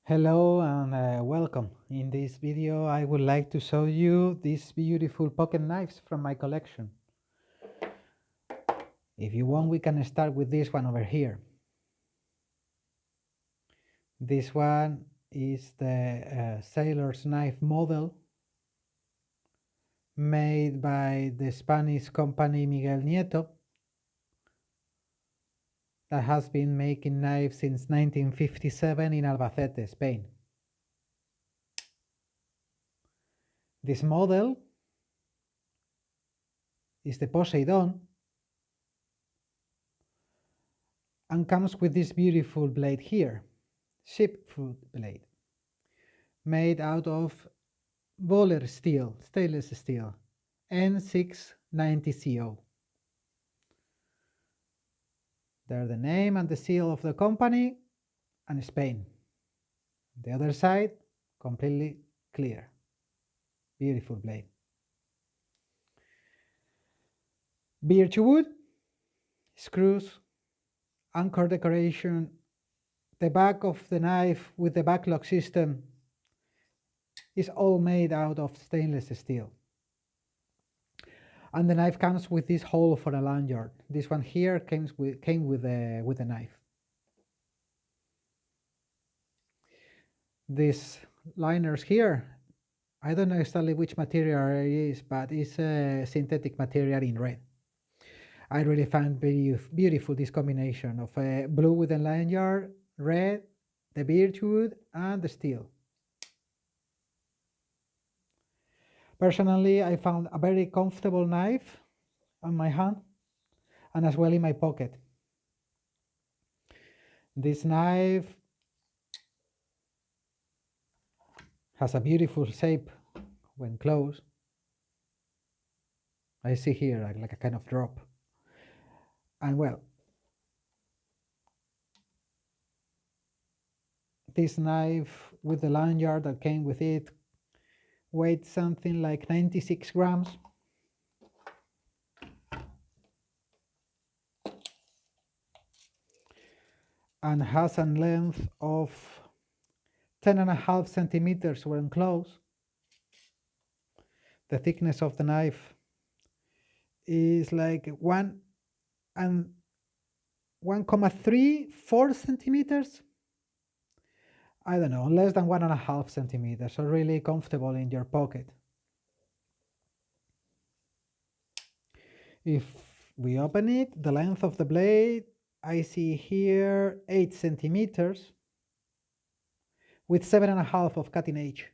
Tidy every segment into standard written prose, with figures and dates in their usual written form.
Hello and welcome. In this video I would like to show you these beautiful pocket knives from my collection. If you want, we can start with this one over here. This one is the sailor's knife model made by the Spanish company Miguel Nieto that has been making knives since 1957 in Albacete, Spain. This model is the Poseidón and comes with this beautiful blade here, shipfoot blade, made out of Bowler steel, stainless steel, N690CO. There's the name and the seal of the company and Spain. The other side, completely clear. Beautiful blade. Birch wood, screws, anchor decoration. The back of the knife with the backlock system is all made out of stainless steel. And the knife comes with this hole for a lanyard. This one here came with the knife. These liners here, I don't know exactly which material it is, but it's a synthetic material in red. I really find very beautiful this combination of blue with the lanyard, red, the birchwood, and the steel. Personally, I found a very comfortable knife on my hand and as well in my pocket. This knife has a beautiful shape when closed. I see here like a kind of drop. And well, this knife with the lanyard that came with it weighed something like 96 grams. And has a length of 10.5 centimeters when closed. The thickness of the knife is like 1.34 centimeters. I don't know, less than 1.5 centimeters, so really comfortable in your pocket. If we open it, the length of the blade, I see here 8 centimeters with 7.5 of cutting edge.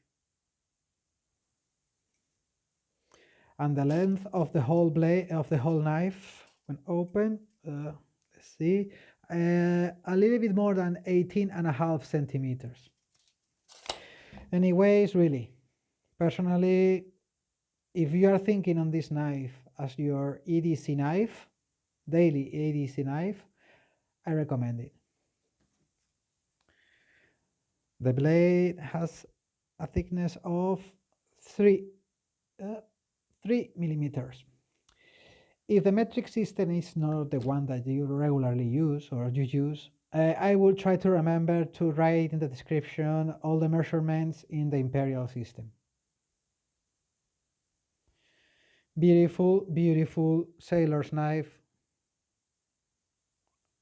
And the length of the whole blade of the whole knife when open, let's see, a little bit more than 18.5 centimeters. Anyways, really, personally, if you are thinking on this knife as your EDC knife, daily EDC knife, I recommend it. The blade has a thickness of 3 millimeters. If the metric system is not the one that you regularly use or you use, I will try to remember to write in the description all the measurements in the imperial system. Beautiful, beautiful sailor's knife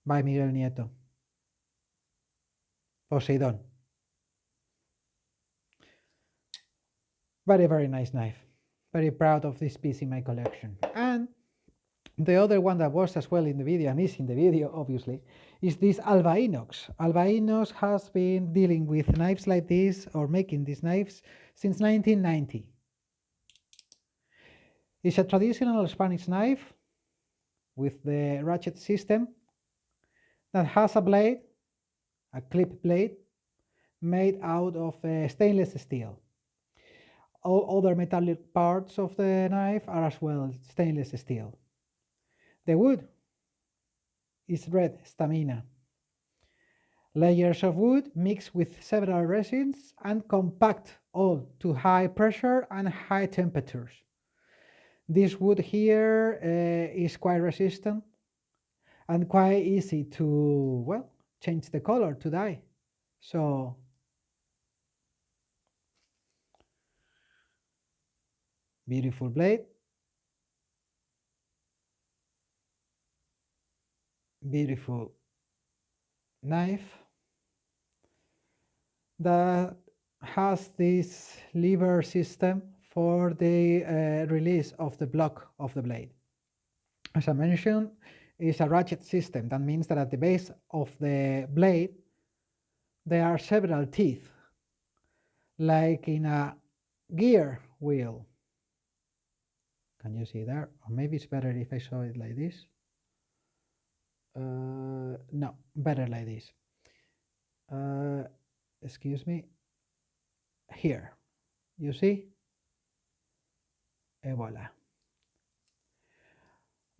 by Miguel Nieto. Poseidón. Very, very nice knife. Very proud of this piece in my collection. And the other one that was as well in the video, and is in the video obviously, is this Albainox. Albainox has been dealing with knives like this, or making these knives, since 1990. It's a traditional Spanish knife with the ratchet system that has a blade, a clip blade, made out of stainless steel. All other metallic parts of the knife are as well stainless steel. The wood is red stamina. Layers of wood mixed with several resins and compact all to high pressure and high temperatures. This wood here is quite resistant and quite easy to, well, change the color to dye. So Beautiful blade. Beautiful knife that has this lever system for the release of the block of the blade. As I mentioned, it's a ratchet system. That means that at the base of the blade there are several teeth, like in a gear wheel. Can you see there? Or maybe it's better if I show it like this. No, better like this. Excuse me. Here, you see? Et voila.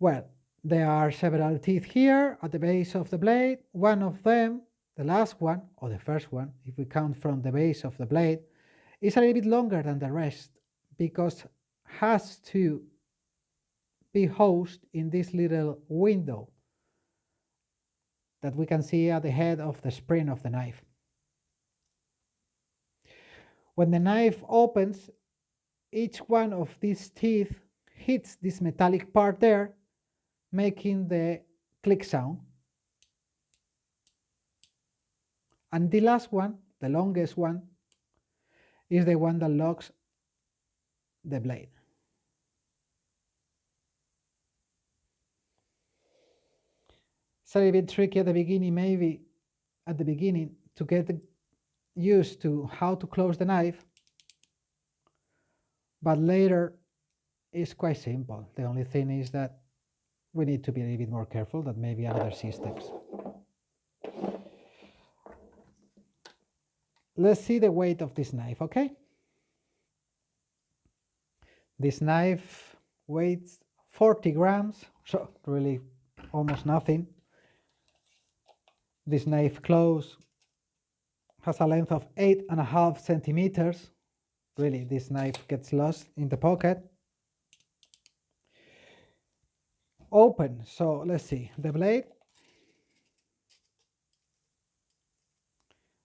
Well, there are several teeth here at the base of the blade. One of them, the last one, or the first one, if we count from the base of the blade, is a little bit longer than the rest because has to be housed in this little window that we can see at the head of the spring of the knife. When the knife opens, each one of these teeth hits this metallic part there, making the click sound. And the last one, the longest one, is the one that locks the blade. It's a little bit tricky at the beginning, maybe at the beginning, to get used to how to close the knife, but later it's quite simple. The only thing is that we need to be a little bit more careful than maybe other systems. Let's see the weight of this knife, okay? This knife weighs 40 grams, so really almost nothing. This knife close has a length of 8.5 centimeters. Really, this knife gets lost in the pocket. Open, so let's see, the blade.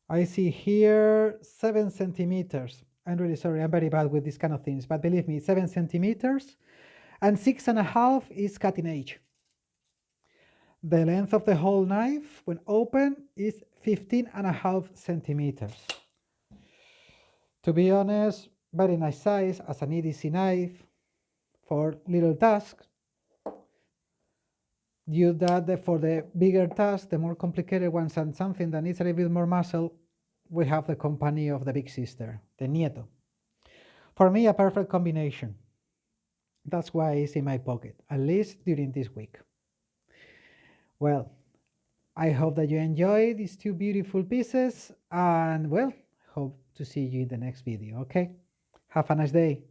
I see here 7 centimeters. I'm really sorry, I'm very bad with these kind of things, but believe me, 7 centimeters and 6.5 is cutting edge. The length of the whole knife when open is 15.5 centimeters. To be honest, very nice size as an EDC knife for little tasks. Due that for the bigger tasks, the more complicated ones and something that needs a little bit more muscle, we have the company of the big sister, the Nieto. For me, a perfect combination. That's why it's in my pocket, at least during this week. Well, I hope that you enjoy these two beautiful pieces and well, hope to see you in the next video, okay? Have a nice day.